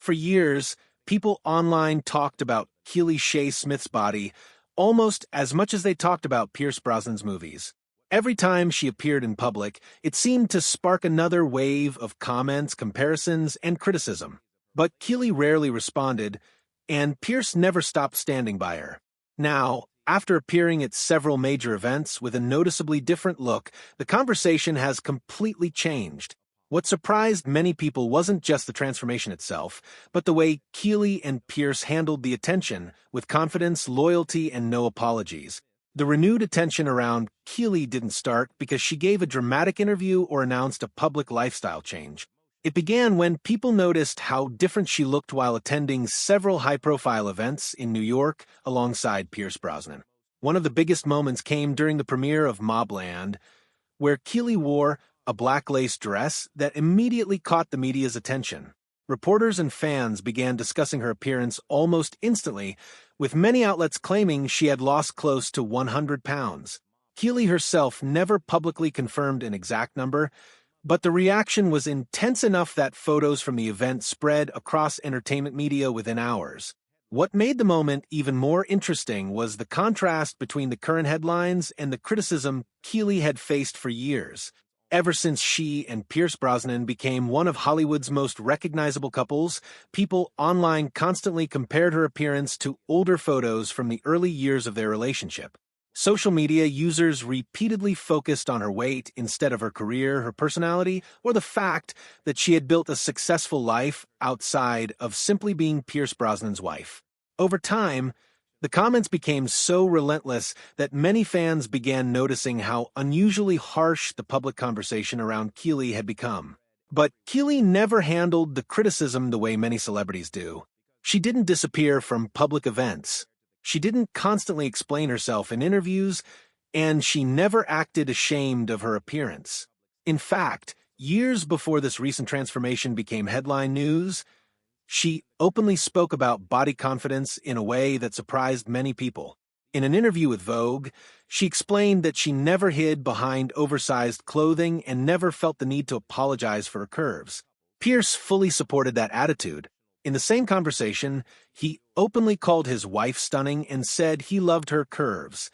For years, people online talked about Keely Shea Smith's body almost as much as they talked about Pierce Brosnan's movies. Every time she appeared in public, it seemed to spark another wave of comments, comparisons, and criticism. But Keely rarely responded, and Pierce never stopped standing by her. Now, after appearing at several major events with a noticeably different look, the conversation has completely changed. What surprised many people wasn't just the transformation itself, but the way Keely and Pierce handled the attention, with confidence, loyalty, and no apologies. The renewed attention around Keely didn't start because she gave a dramatic interview or announced a public lifestyle change. It began when people noticed how different she looked while attending several high-profile events in New York alongside Pierce Brosnan. One of the biggest moments came during the premiere of Mobland, where Keely wore a black lace dress that immediately caught the media's attention. Reporters and fans began discussing her appearance almost instantly, with many outlets claiming she had lost close to 100 pounds. Keely herself never publicly confirmed an exact number, but the reaction was intense enough that photos from the event spread across entertainment media within hours. What made the moment even more interesting was the contrast between the current headlines and the criticism Keely had faced for years. Ever since she and Pierce Brosnan became one of Hollywood's most recognizable couples, people online constantly compared her appearance to older photos from the early years of their relationship. Social media users repeatedly focused on her weight instead of her career, her personality, or the fact that she had built a successful life outside of simply being Pierce Brosnan's wife. Over time, the comments became so relentless that many fans began noticing how unusually harsh the public conversation around Keely had become. But Keely never handled the criticism the way many celebrities do. She didn't disappear from public events. She didn't constantly explain herself in interviews, and she never acted ashamed of her appearance. In fact, years before this recent transformation became headline news, she openly spoke about body confidence in a way that surprised many people. In an interview with Vogue, she explained that she never hid behind oversized clothing and never felt the need to apologize for her curves. Pierce fully supported that attitude. In the same conversation, he openly called his wife stunning and said he loved her curves,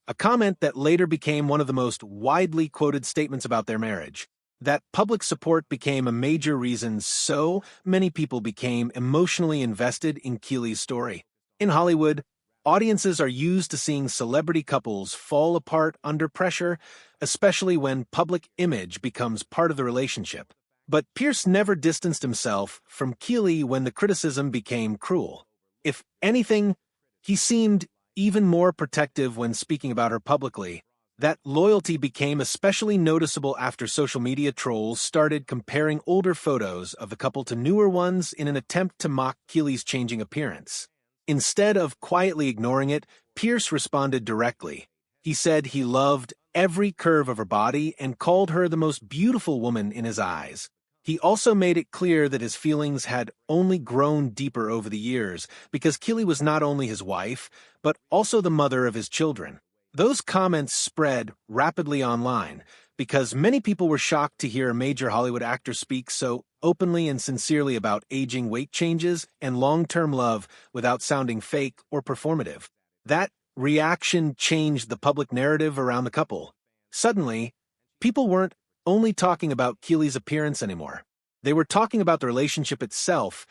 a comment that later became one of the most widely quoted statements about their marriage. That public support became a major reason so many people became emotionally invested in Keely's story. In Hollywood, audiences are used to seeing celebrity couples fall apart under pressure, especially when public image becomes part of the relationship. But Pierce never distanced himself from Keely when the criticism became cruel. If anything, he seemed even more protective when speaking about her publicly. That loyalty became especially noticeable after social media trolls started comparing older photos of the couple to newer ones in an attempt to mock Keely's changing appearance. Instead of quietly ignoring it, Pierce responded directly. He said he loved every curve of her body and called her the most beautiful woman in his eyes. He also made it clear that his feelings had only grown deeper over the years because Keely was not only his wife, but also the mother of his children. Those comments spread rapidly online because many people were shocked to hear a major Hollywood actor speak so openly and sincerely about aging, weight changes, and long-term love without sounding fake or performative. That reaction changed the public narrative around the couple. Suddenly, people weren't only talking about Keely's appearance anymore. They were talking about the relationship itself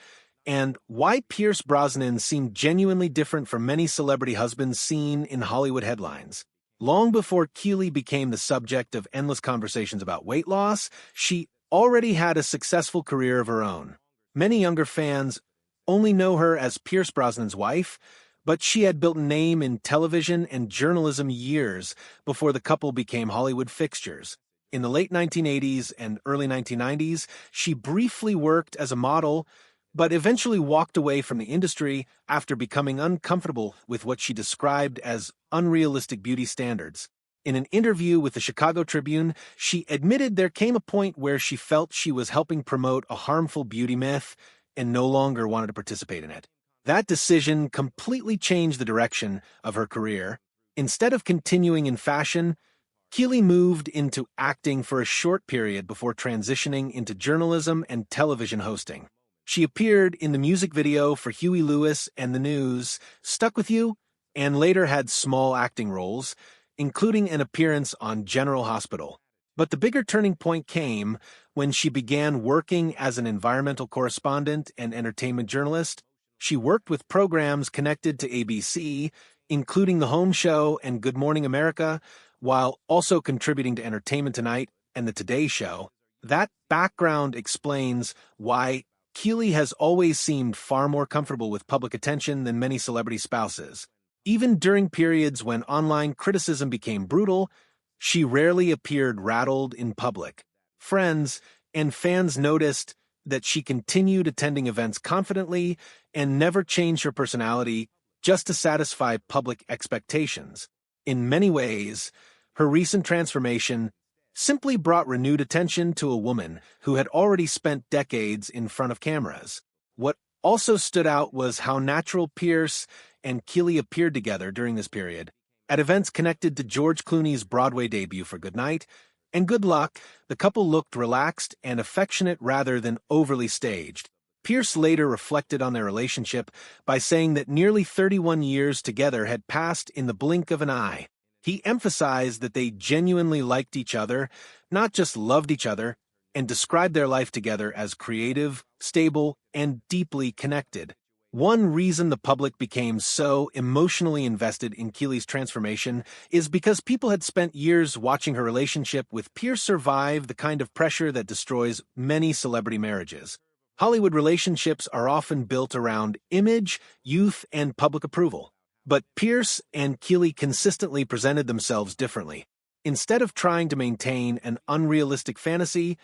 and why Pierce Brosnan seemed genuinely different from many celebrity husbands seen in Hollywood headlines. Long before Keely became the subject of endless conversations about weight loss, she already had a successful career of her own. Many younger fans only know her as Pierce Brosnan's wife, but she had built a name in television and journalism years before the couple became Hollywood fixtures. In the late 1980s and early 1990s, she briefly worked as a model, but eventually walked away from the industry after becoming uncomfortable with what she described as unrealistic beauty standards. In an interview with the Chicago Tribune, she admitted there came a point where she felt she was helping promote a harmful beauty myth and no longer wanted to participate in it. That decision completely changed the direction of her career. Instead of continuing in fashion, Keely moved into acting for a short period before transitioning into journalism and television hosting. She appeared in the music video for Huey Lewis and the News' Stuck With You, and later had small acting roles, including an appearance on General Hospital. But the bigger turning point came when she began working as an environmental correspondent and entertainment journalist. She worked with programs connected to ABC, including The Home Show and Good Morning America, while also contributing to Entertainment Tonight and The Today Show. That background explains why Keely has always seemed far more comfortable with public attention than many celebrity spouses. Even during periods when online criticism became brutal, she rarely appeared rattled in public. Friends and fans noticed that she continued attending events confidently and never changed her personality just to satisfy public expectations. In many ways, her recent transformation simply brought renewed attention to a woman who had already spent decades in front of cameras. What also stood out was how natural Pierce and Keely appeared together during this period. At events connected to George Clooney's Broadway debut for Goodnight and Good Luck, the couple looked relaxed and affectionate rather than overly staged. Pierce later reflected on their relationship by saying that nearly 31 years together had passed in the blink of an eye. He emphasized that they genuinely liked each other, not just loved each other, and described their life together as creative, stable, and deeply connected. One reason the public became so emotionally invested in Keely's transformation is because people had spent years watching her relationship with Pierce survive the kind of pressure that destroys many celebrity marriages. Hollywood relationships are often built around image, youth, and public approval. But Pierce and Keely consistently presented themselves differently. Instead of trying to maintain an unrealistic fantasy,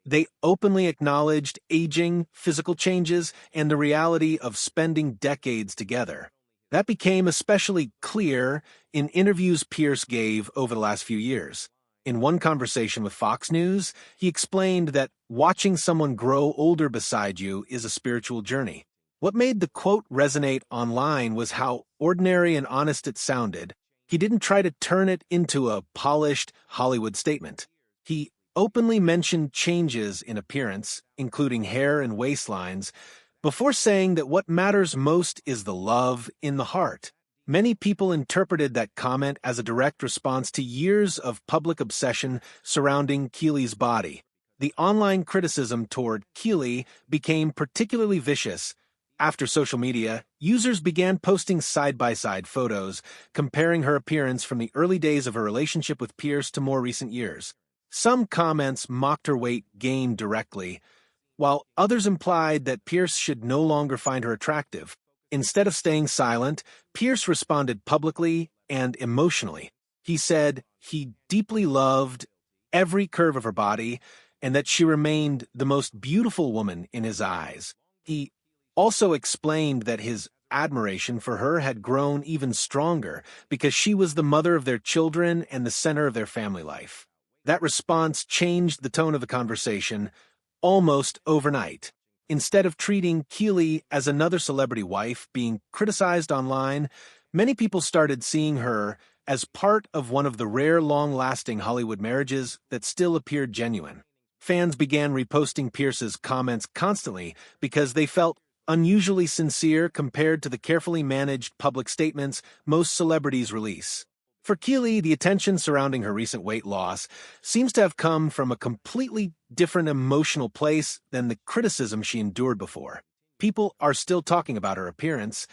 they openly acknowledged aging, physical changes, and the reality of spending decades together. That became especially clear in interviews Pierce gave over the last few years. In one conversation with Fox News, he explained that watching someone grow older beside you is a spiritual journey. What made the quote resonate online was how ordinary and honest it sounded. He didn't try to turn it into a polished Hollywood statement. He openly mentioned changes in appearance, including hair and waistlines, before saying that what matters most is the love in the heart. Many people interpreted that comment as a direct response to years of public obsession surrounding Keely's body. The online criticism toward Keely became particularly vicious. After social media, users began posting side-by-side photos, comparing her appearance from the early days of her relationship with Pierce to more recent years. Some comments mocked her weight gain directly, while others implied that Pierce should no longer find her attractive. Instead of staying silent, Pierce responded publicly and emotionally. He said he deeply loved every curve of her body and that she remained the most beautiful woman in his eyes. He also explained that his admiration for her had grown even stronger because she was the mother of their children and the center of their family life. That response changed the tone of the conversation almost overnight. Instead of treating Keely as another celebrity wife being criticized online, many people started seeing her as part of one of the rare long-lasting Hollywood marriages that still appeared genuine. Fans began reposting Pierce's comments constantly because they felt unusually sincere compared to the carefully managed public statements most celebrities release. For Keely, the attention surrounding her recent weight loss seems to have come from a completely different emotional place than the criticism she endured before. People are still talking about her appearance,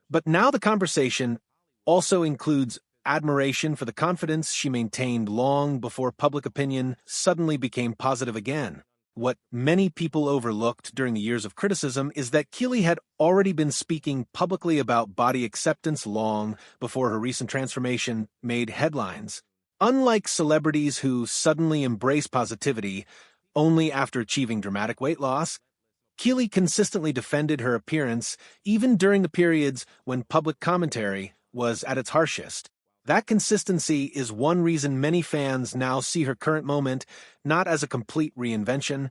but now the conversation also includes admiration for the confidence she maintained long before public opinion suddenly became positive again. What many people overlooked during the years of criticism is that Keely had already been speaking publicly about body acceptance long before her recent transformation made headlines. Unlike celebrities who suddenly embrace positivity only after achieving dramatic weight loss, Keely consistently defended her appearance even during the periods when public commentary was at its harshest. That consistency is one reason many fans now see her current moment not as a complete reinvention,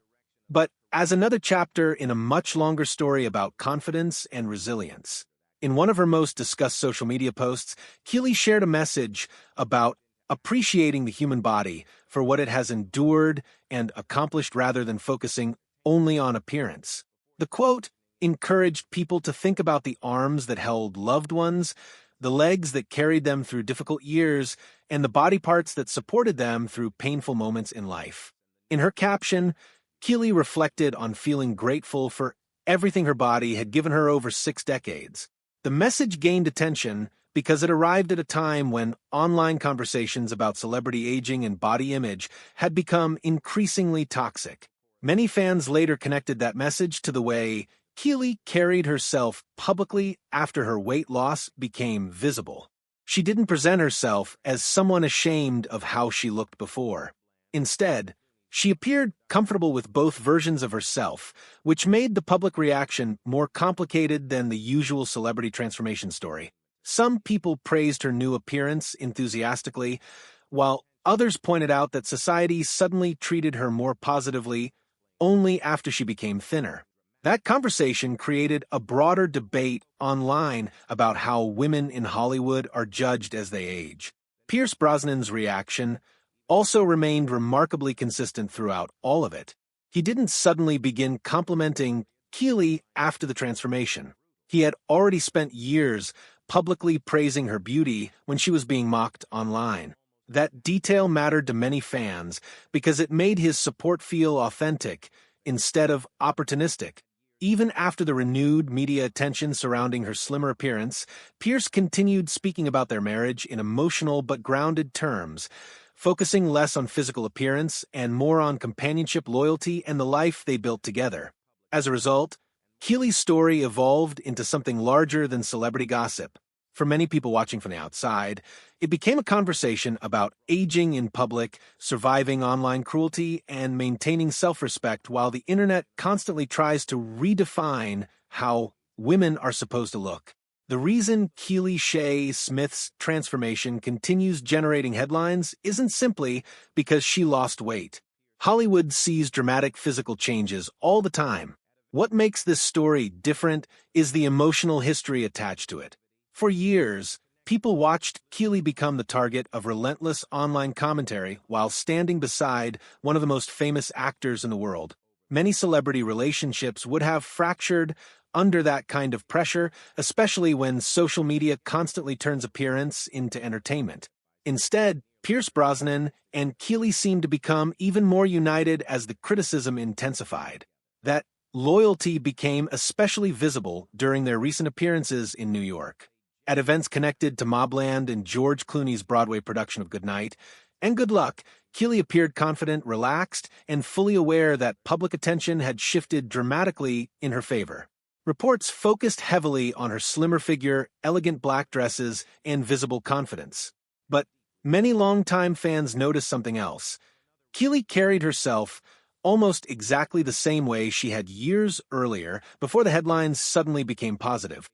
but as another chapter in a much longer story about confidence and resilience. In one of her most discussed social media posts, Keely shared a message about appreciating the human body for what it has endured and accomplished rather than focusing only on appearance. The quote encouraged people to think about the arms that held loved ones, the legs that carried them through difficult years, and the body parts that supported them through painful moments in life. In her caption, Keely reflected on feeling grateful for everything her body had given her over 6 decades. The message gained attention because it arrived at a time when online conversations about celebrity aging and body image had become increasingly toxic. Many fans later connected that message to the way Keely carried herself publicly after her weight loss became visible. She didn't present herself as someone ashamed of how she looked before. Instead, she appeared comfortable with both versions of herself, which made the public reaction more complicated than the usual celebrity transformation story. Some people praised her new appearance enthusiastically, while others pointed out that society suddenly treated her more positively only after she became thinner. That conversation created a broader debate online about how women in Hollywood are judged as they age. Pierce Brosnan's reaction also remained remarkably consistent throughout all of it. He didn't suddenly begin complimenting Keely after the transformation. He had already spent years publicly praising her beauty when she was being mocked online. That detail mattered to many fans because it made his support feel authentic instead of opportunistic. Even after the renewed media attention surrounding her slimmer appearance, Pierce continued speaking about their marriage in emotional but grounded terms, focusing less on physical appearance and more on companionship, loyalty, and the life they built together. As a result, Keely's story evolved into something larger than celebrity gossip. For many people watching from the outside, it became a conversation about aging in public, surviving online cruelty, and maintaining self-respect while the internet constantly tries to redefine how women are supposed to look. The reason Keely Shea Smith's transformation continues generating headlines isn't simply because she lost weight. Hollywood sees dramatic physical changes all the time. What makes this story different is the emotional history attached to it. For years, people watched Keely become the target of relentless online commentary while standing beside one of the most famous actors in the world. Many celebrity relationships would have fractured under that kind of pressure, especially when social media constantly turns appearance into entertainment. Instead, Pierce Brosnan and Keely seemed to become even more united as the criticism intensified. That loyalty became especially visible during their recent appearances in New York. At events connected to Mobland and George Clooney's Broadway production of Goodnight and Good Luck, Keely appeared confident, relaxed, and fully aware that public attention had shifted dramatically in her favor. Reports focused heavily on her slimmer figure, elegant black dresses, and visible confidence. But many longtime fans noticed something else. Keely carried herself almost exactly the same way she had years earlier before the headlines suddenly became positive.